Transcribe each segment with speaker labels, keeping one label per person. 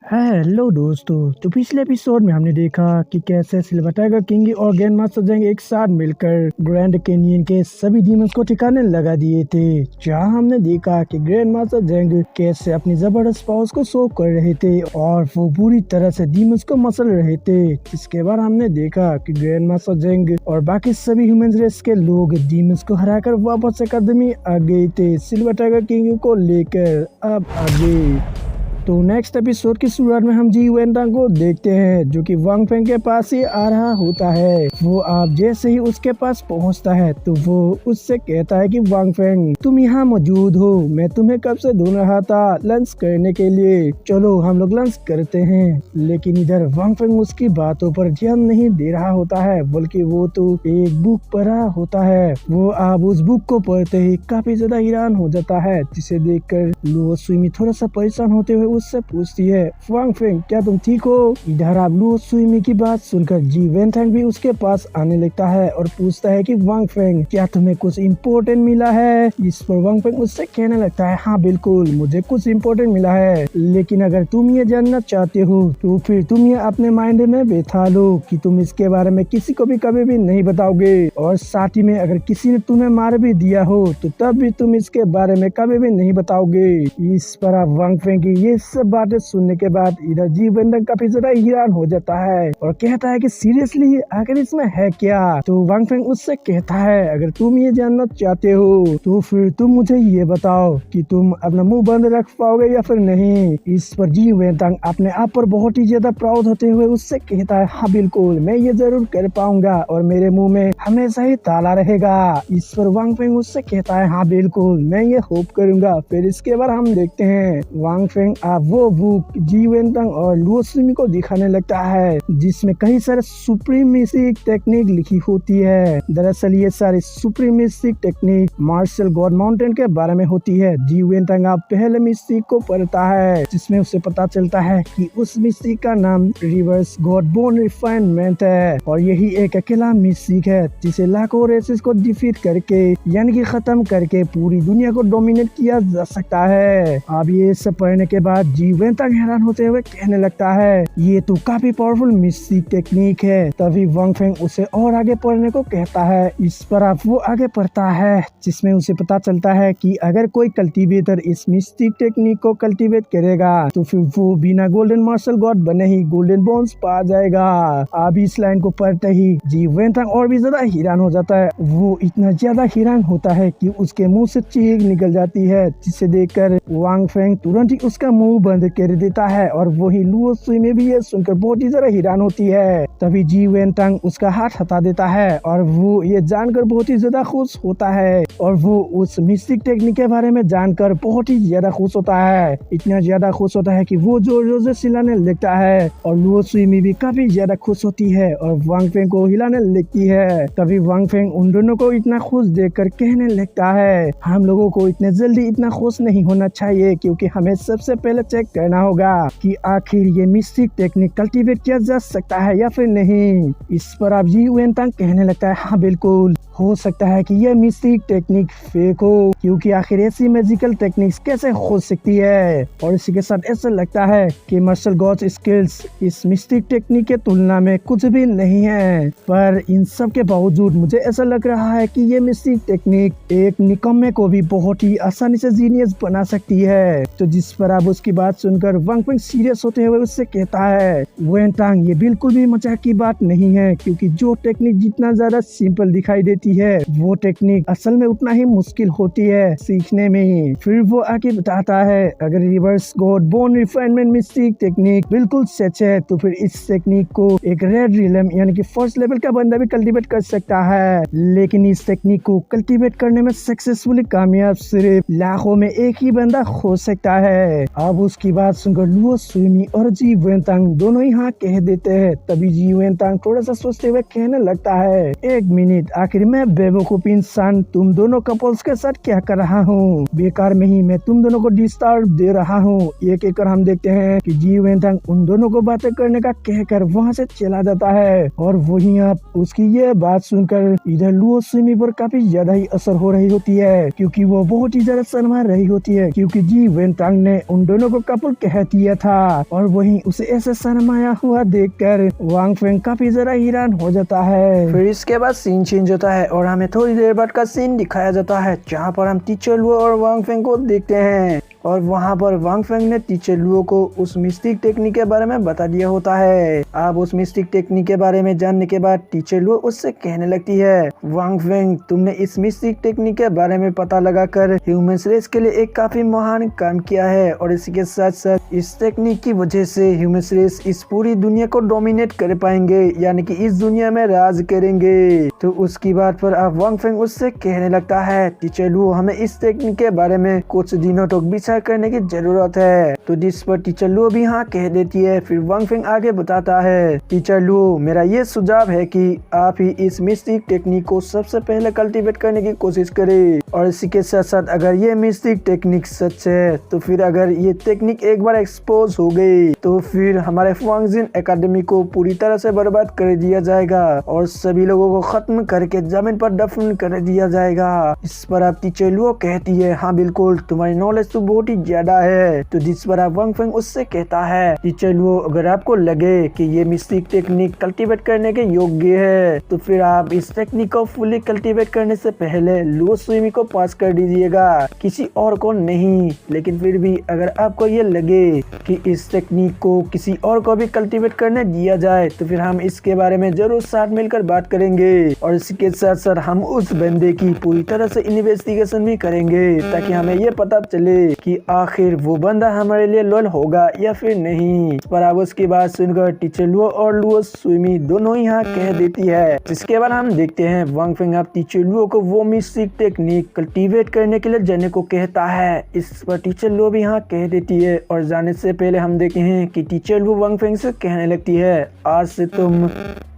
Speaker 1: Hello दोस्तों। तो पिछले एपिसोड में हमने देखा कि कैसे सिल्वर टाइगर किंग और ग्रैंड मास्टर जेंग एक साथ मिलकर ग्रैंड कैनियन के सभी डीमंस को ठिकाने लगा दिए थे। जहां हमने देखा कि ग्रैंड मास्टर जेंग कैसे अपनी जबरदस्त पावर्स को शो कर रहे थे और वो पूरी तरह से डीमंस को मसल रहे थे। इसके बाद हमने देखा कि ग्रैंड मास्टर जेंग और बाकी सभी ह्यूमन रेस के लोग डीमंस को हराकर वापस अकादमी आ गए थे सिल्वर टाइगर किंग को लेकर। अब आगे तो नेक्स्ट एपिसोड की शुरुआत में हम जी वेंटांग को देखते हैं जो कि वांग फेंग के पास ही आ रहा होता है। वो आप जैसे ही उसके पास पहुंचता है तो वो उससे कहता है कि वांग फेंग तुम यहाँ मौजूद हो, मैं तुम्हें कब से ढूंढ रहा था लंच करने के लिए, चलो हम लोग लंच करते हैं। लेकिन इधर वांग फेंग उसकी बातों पर ध्यान नहीं दे रहा होता है, बल्कि वो तो एक बुक पढ़ रहा होता है। वो आप उस बुक को पढ़ते ही काफी ज्यादा हैरान हो जाता है, जिसे देखकर लुओ सुइमी थोड़ा सा परेशान होते हुए उससे पूछती है वांग फेंग क्या तुम ठीक हो। इधर आप लुओ सुइमी की बात सुनकर जी वेंटांग भी उसके पास आने लगता है और पूछता है कि वांग फेंग क्या तुम्हें कुछ इम्पोर्टेंट मिला है। इस पर वांग फेंग उससे कहने लगता है हाँ बिल्कुल मुझे कुछ इम्पोर्टेंट मिला है, लेकिन अगर तुम ये जानना चाहते हो तो फिर तुम ये अपने माइंड में बैठा लो कि तुम इसके बारे में किसी को भी कभी भी नहीं बताओगे, और साथ ही में अगर किसी ने तुम्हें मार भी दिया हो तो तब भी तुम इसके बारे में कभी भी नहीं बताओगे। इस पर आप वांग फेंग की ये सब बातें सुनने के बाद इधर जी वेंटांग काफी ज्यादा हैरान हो जाता है और कहता है कि सीरियसली आखिर इसमें है क्या। तो वांग फेंग उससे कहता है अगर तुम ये जानना चाहते हो तो फिर तुम मुझे ये बताओ कि तुम अपना मुंह बंद रख पाओगे या फिर नहीं। इस पर जी वेंटांग अपने आप पर बहुत ही ज्यादा प्राउड होते हुए उससे कहता है हाँ बिल्कुल मैं ये जरूर कर पाऊंगा और मेरे मुंह में हमेशा ही ताला रहेगा। इस पर वांग फेंग उससे कहता है हाँ बिल्कुल मैं ये होप करूंगा। फिर इसके बाद हम देखते हैं वांग फेंग आप वो बुक जी वेंटांग और लुओ सुइमी को दिखाने लगता है जिसमें कई सारे सुप्रीमेसिक टेक्निक लिखी होती है। दरअसल ये सारी सुप्रीमेसिक टेक्निक मार्शल गॉड माउंटेन के बारे में होती है। जी वेंटांग आप पहले मिस्टिक को पढ़ता है जिसमें उसे पता चलता है कि उस मिस्टिक का नाम रिवर्स गॉड बोन रिफाइनमेंट है और यही एक अकेला मिस्टिक है जिसे लाखों रेसेस को डिफीट करके यानी कि खत्म करके पूरी दुनिया को डोमिनेट किया जा सकता है। अब ये सब पढ़ने के बाद जी वेंटांग हैरान होते हुए कहने लगता है ये तो काफी पावरफुल मिस्टिक टेक्निक है। तभी वांग फेंग उसे और आगे पढ़ने को कहता है। इस पर आप वो आगे पढ़ता है जिसमें उसे पता चलता है कि अगर कोई कल्टीवेटर इस मिस्टिक टेक्निक को कल्टीवेट करेगा तो फिर वो बिना गोल्डन मार्शल गॉड बने ही गोल्डन बोन्स पा जाएगा। अब इस लाइन को पढ़ते ही जी वेंटांग और भी ज्यादा हैरान हो जाता है। वो इतना ज्यादा हैरान होता है कि उसके मुंह से चीख निकल जाती है, जिसे देखकर वांग फेंग तुरंत ही उसका मुंह बंद कर देता है और वही लुओ सुइमी भी ये सुनकर बहुत ही ज्यादा हैरान होती है। तभी जी वेंटांग उसका हाथ हटा देता है और वो ये जानकर बहुत ही ज्यादा खुश होता है और वो उस मिस्टिक टेक्निक के बारे में जानकर बहुत ही ज्यादा खुश होता है। इतना ज्यादा खुश होता है कि वो जोर जोर से चिल्लाने लगता है और लुओ सुइमी भी काफी ज्यादा खुश होती है और वांग फेंग को हिलाने लगती है। तभी वांग फेंग उन दोनों को इतना खुश देखकर कहने लगता है हम लोगों को इतने जल्दी इतना खुश नहीं होना चाहिए, क्योंकि हमें सबसे पहले चेक करना होगा कि आखिर ये मिस्टिक टेक्निक कल्टीवेट किया जा सकता है या फिर नहीं। इस पर आप जी वेंटांग कहने लगता है हाँ बिल्कुल हो सकता है कि ये मिस्टिक टेक्निक फेक हो, क्योंकि आखिर ऐसी मैजिकल टेक्निक्स कैसे हो सकती है। और इसी के साथ ऐसा लगता है कि मार्शल गॉड्स स्किल्स इस मिस्टिक टेक्निक के तुलना में कुछ भी नहीं है। पर इन सब के बावजूद मुझे ऐसा लग रहा है कि ये मिस्टिक टेक्निक एक निकम्मे को भी बहुत ही आसानी से जीनियस बना सकती है। तो जिस पर आप उसकी बात सुनकर वांग फेंग सीरियस होते हुए उससे कहता है वेंटांग ये बिल्कुल भी मजाक की बात नहीं है, क्योंकि जो टेक्निक जितना ज्यादा सिंपल दिखाई देती है वो टेक्निक असल में उतना ही मुश्किल होती है सीखने में। फिर वो आगे बताता है अगर reverse God bone refinement mistake technique बिल्कुल सच है तो फिर इस टेक्निक को एक रेड रिलम यानी कि फर्स्ट लेवल का बंदा भी कल्टीवेट कर सकता है, लेकिन इस टेक्निक को कल्टीवेट करने में सक्सेसफुली कामयाब सिर्फ लाखों में एक ही बंदा हो सकता है। अब उसकी बात सुनकर लुओ सुइमी और जी वेंटांग दोनों ही हाँ कह देते हैं। तभी जी वेंटांग थोड़ा सा सोचते हुए कहने लगता है एक मिनट आखिर मैं बेवकूफ इंसान तुम दोनों कपल्स के साथ क्या कर रहा हूँ, बेकार में ही मैं तुम दोनों को डिस्टर्ब दे रहा हूँ। ये कहकर हम देखते हैं कि जी वेंटांग उन दोनों को बातें करने का कहकर वहाँ से चला जाता है और वहीं आप उसकी ये बात सुनकर इधर लुओ सुइमी पर काफी ज्यादा ही असर हो रही होती है, क्योंकि वो बहुत ही ज्यादा शर्मा रही होती है, क्योंकि जी वेंटांग ने उन दोनों को कपल कह दिया था। और वहीं उसे ऐसे शर्माया हुआ देखकर वांग फेंग काफी जरा हैरान हो जाता है। फिर इसके बाद सीन चेंज होता है और हमें थोड़ी देर बाद का सीन दिखाया जाता है, जहाँ पर हम टीचर लुओ और वांग फेंग को देखते हैं। और वहाँ पर वांग फेंग ने टीचर लुओ को उस मिस्टिक टेक्निक के बारे में बता दिया होता है। अब उस मिस्टिक टेक्निक के बारे में जानने के बाद टीचर लुओ उससे कहने लगती है, वांग फेंग तुमने इस मिस्टिक टेक्निक के बारे में पता लगाकर ह्यूमंस रेस के लिए एक काफी महान काम किया है, और इसी के साथ साथ इस टेक्निक की वजह से ह्यूमंस रेस इस पूरी दुनिया को डोमिनेट कर पाएंगे, यानी कि इस दुनिया में राज करेंगे। तो उसकी बात पर अब वांग फेंग उससे कहने लगता है, टीचर लुओ हमें इस टेक्निक के बारे में कुछ दिनों तक विचार करने की जरूरत है। तो जिस पर टीचर लुओ भी हाँ कह देती है। फिर वांग फेंग आगे बताता है, टीचर लुओ मेरा ये सुझाव है कि आप ही इस मिस्टिक टेक्निक को सबसे पहले कल्टीवेट करने की कोशिश करें, और इसी के साथ साथ अगर ये मिस्टिक टेक्निक सच है तो फिर अगर ये टेक्निक एक बार एक्सपोज हो गई तो फिर हमारे फ़्वांगजिन एकेडमी को पूरी तरह से बर्बाद कर दिया जाएगा और सभी लोगों को खत्म करके जमीन पर दफन कर दिया जाएगा। इस पर आप टीचर लुओ कहती है, हाँ बिल्कुल तुम्हारी नॉलेज तो बहुत ही ज्यादा है। तो जिस पर आप वांग फेंग उससे कहता है, टीचर लुओ अगर आपको लगे कि ये मिस्टिक टेक्निक कल्टीवेट करने के योग्य है तो फिर आप इस टेक्निक को फुली कल्टीवेट करने से पहले लुओ सुइमी को पास कर दीजिएगा, किसी और को नहीं। लेकिन फिर भी अगर आपको ये लगे कि इस टेक्निक को किसी और को भी कल्टीवेट करने दिया जाए तो फिर हम इसके बारे में जरूर साथ मिलकर बात करेंगे, और इसके साथ साथ हम उस बंदे की पूरी तरह से इन्वेस्टिगेशन भी करेंगे ताकि हमें ये पता चले कि आखिर वो बंदा हमारे लिए लॉयल होगा या फिर नहीं। पर अब उसकी बात सुनकर टीचर लुओ और लुओ सुइमी दोनों ही हाँ कह देती है। जिसके बाद हम देखते हैं वांग फेंग अब टीचर लुओ को वो मिस्टिक टेक्निक कल्टीवेट करने के लिए जाने को कहता है। इस पर टीचर लुओ भी हाँ कह देती है, और जाने से पहले हम देखते हैं कि टीचर लुओ वांग फेंग से कहने लगती है, आज से तुम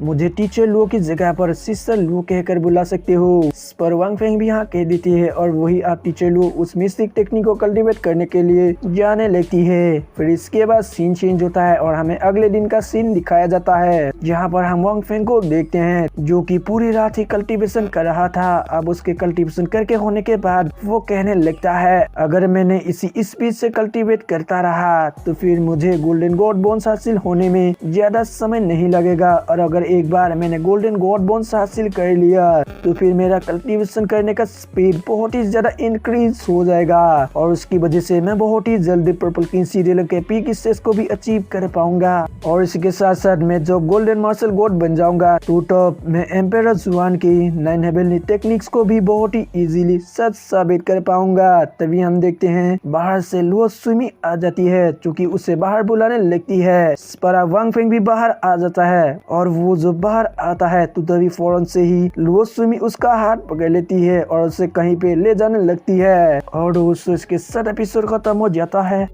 Speaker 1: मुझे टीचर लुओ की जगह पर सिस्टर लुओ कहकर बुला सकते हो। इस पर वांग फेंग भी हाँ कह देती है, और वही आप टीचर लुओ उस मिस्टिक टेक्निक को कल्टीवेट करने के लिए जाने लगती है। फिर इसके बाद सीन चेंज होता है और हमें अगले दिन का सीन दिखाया जाता है, जहाँ पर हम वांग फेंग को देखते हैं जो कि पूरी रात ही कल्टीवेशन कर रहा था। अब उसके कल्टीवेशन करके होने के बाद वो कहने लगता है, अगर मैंने इसी स्पीड से कल्टीवेट करता रहा तो फिर मुझे गोल्डन गॉड बोन्स हासिल होने में ज्यादा समय नहीं लगेगा, और अगर एक बार मैंने गोल्डन गॉड बोन्स हासिल कर लिया तो फिर मेरा कल्टीवेशन करने का स्पीड बहुत ही ज्यादा इंक्रीज हो जाएगा, और उसकी वजह से मैं बहुत ही जल्दी पर्पल किंग सीरियल के पीक स्टेज को भी अचीव कर पाऊंगा, और इसके साथ साथ मैं जो गोल्डन मार्शल गॉड बन जाऊंगा तो तब मैं एम्पेरर जुआन की 9 हेवनली टेक्निक्स को भी बहुत ही इजीली सच साबित कर पाऊंगा। तभी हम देखते हैं बाहर से लुओ सुइमी आ जाती है, क्योंकि उसे बाहर बुलाने लगती है। इस पर वांग फेंग भी बाहर आ जाता है, और वो जो बाहर आता है तो तभी फौरन से ही लुओ सुइमी उसका हाथ पकड़ लेती है और उसे कहीं पे ले जाने लगती है, और उसके साथ एपिसोड खत्म हो जाता है।